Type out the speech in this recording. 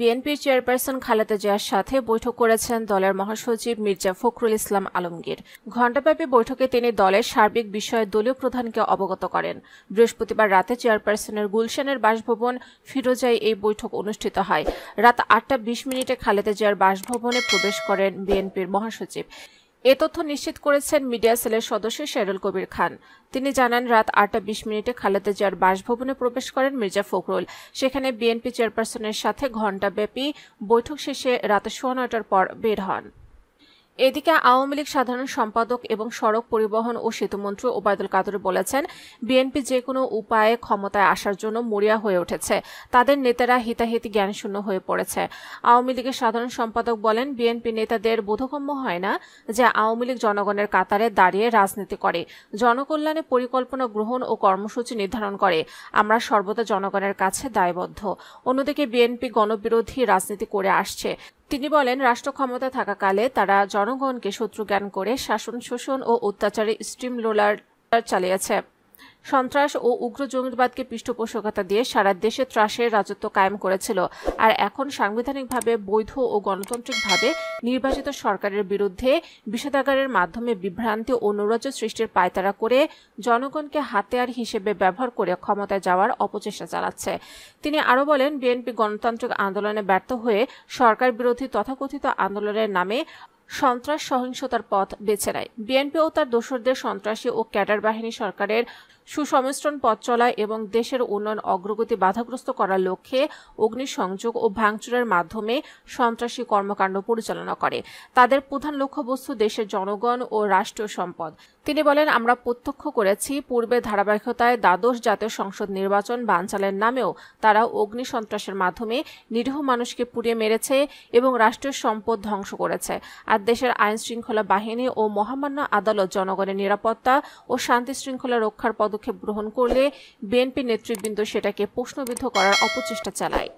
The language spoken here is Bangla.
বিএনপির চেয়ারপারসন খালেদা জিয়ার সাথে বৈঠক করেছেন দলের মহাসচিব মির্জা ফখরুল ইসলাম আলমগীর। ঘণ্টাব্যাপী বৈঠকে তিনি দলের সার্বিক বিষয়ে দলীয় প্রধানকে অবগত করেন। বৃহস্পতিবার রাতে চেয়ারপারসনের গুলশানের বাসভবন ফিরোজায় এই বৈঠক অনুষ্ঠিত হয়। রাত ৮টা ২০ খালেদা জিয়ার বাসভবনে প্রবেশ করেন বিএনপির মহাসচিব। এ তথ্য নিশ্চিত করেছেন মিডিয়া সেলের সদস্য শেরুল কবির খান। তিনি জানান, রাত ৮টা ২০ খালেদা জিয়ার বাসভবনে প্রবেশ করেন মির্জা ফখরুল। সেখানে বিএনপি চেয়ারপারসনের সাথে ঘণ্টাব্যাপী বৈঠক শেষে রাত ৯:১৯টার পর বের হন। এদিকে আওয়ামী লীগ সাধারণ সম্পাদক এবং সড়ক পরিবহন ও সেতুমন্ত্রী ওবায়দুল কাদের বলেছেন, বিএনপি যে কোনো উপায়ে ক্ষমতায় আসার জন্য মরিয়া হয়ে উঠেছে। তাদের নেতারা হিতাহিতি জ্ঞানশূন্য হয়ে পড়েছে। আওয়ামী লীগের সাধারণ সম্পাদক বলেন, বিএনপি নেতাদের বোধগম্য হয় না যে আওয়ামী লীগ জনগণের কাতারে দাঁড়িয়ে রাজনীতি করে, জনকল্যাণে পরিকল্পনা গ্রহণ ও কর্মসূচি নির্ধারণ করে। আমরা সর্বদা জনগণের কাছে দায়বদ্ধ। অন্যদিকে বিএনপি গণবিরোধী রাজনীতি করে আসছে। তিনি বলেন, রাষ্ট্র ক্ষমতা থাকাকালে তারা জনগণকে শত্রু জ্ঞান করে শাসন, শোষণ ও অত্যাচারে স্টিম রোলার চালিয়েছে। সন্ত্রাস ও উগ্র জঙ্গিবাদকে পৃষ্ঠপোষকতা দিয়ে সারা দেশে ত্রাসের রাজত্ব কায়েম করেছিল। আর এখন সাংবিধানিকভাবে বৈধ ও গণতান্ত্রিকভাবে নির্বাচিত সরকারের বিরুদ্ধে বিষাদাগারের মাধ্যমে বিভ্রান্তি ও নৈরাজ্য সৃষ্টির পায়তারা করে জনগণকে হাতিয়ার হিসেবে ব্যবহার করে ক্ষমতায় যাওয়ার অপচেষ্টা চালাচ্ছে। তিনি আরও বলেন, বিএনপি গণতান্ত্রিক আন্দোলনে ব্যর্থ হয়ে সরকার বিরোধী তথাকথিত আন্দোলনের নামে সন্ত্রাস সহিংসতার পথ বেছে নেয়। বিএনপি ও তার দোসরদের সন্ত্রাসী ও ক্যাডার বাহিনী সরকারের সুসংমিশ্রণ পথ চলা এবং দেশের উন্নয়ন অগ্রগতি বাধাগ্রস্ত করার লক্ষ্যে অগ্নিসংযোগ ও ভাঙচুরের মাধ্যমে সন্ত্রাসী কর্মকাণ্ড পরিচালনা করে। তাদের প্রধান লক্ষ্যবস্তু দেশের জনগণ ও রাষ্ট্রীয় সম্পদ। তিনি বলেন, আমরা প্রত্যক্ষ করেছি, পূর্বে ধারাবাহিকতায় দ্বাদশ জাতীয় সংসদ নির্বাচন বানচালের নামেও তারা অগ্নি সন্ত্রাসের মাধ্যমে নিরীহ মানুষকে পুড়িয়ে মেরেছে এবং রাষ্ট্রীয় সম্পদ ধ্বংস করেছে। আর দেশের আইন শৃঙ্খলা বাহিনী ও মহামান্য আদালত জনগণের নিরাপত্তা ও শান্তি শৃঙ্খলা রক্ষার পদক্ষেপ গ্রহণ করলে বিএনপি নেতৃবৃন্দ সেটাকে প্রশ্নবিদ্ধ করার অপচেষ্টা চালায়।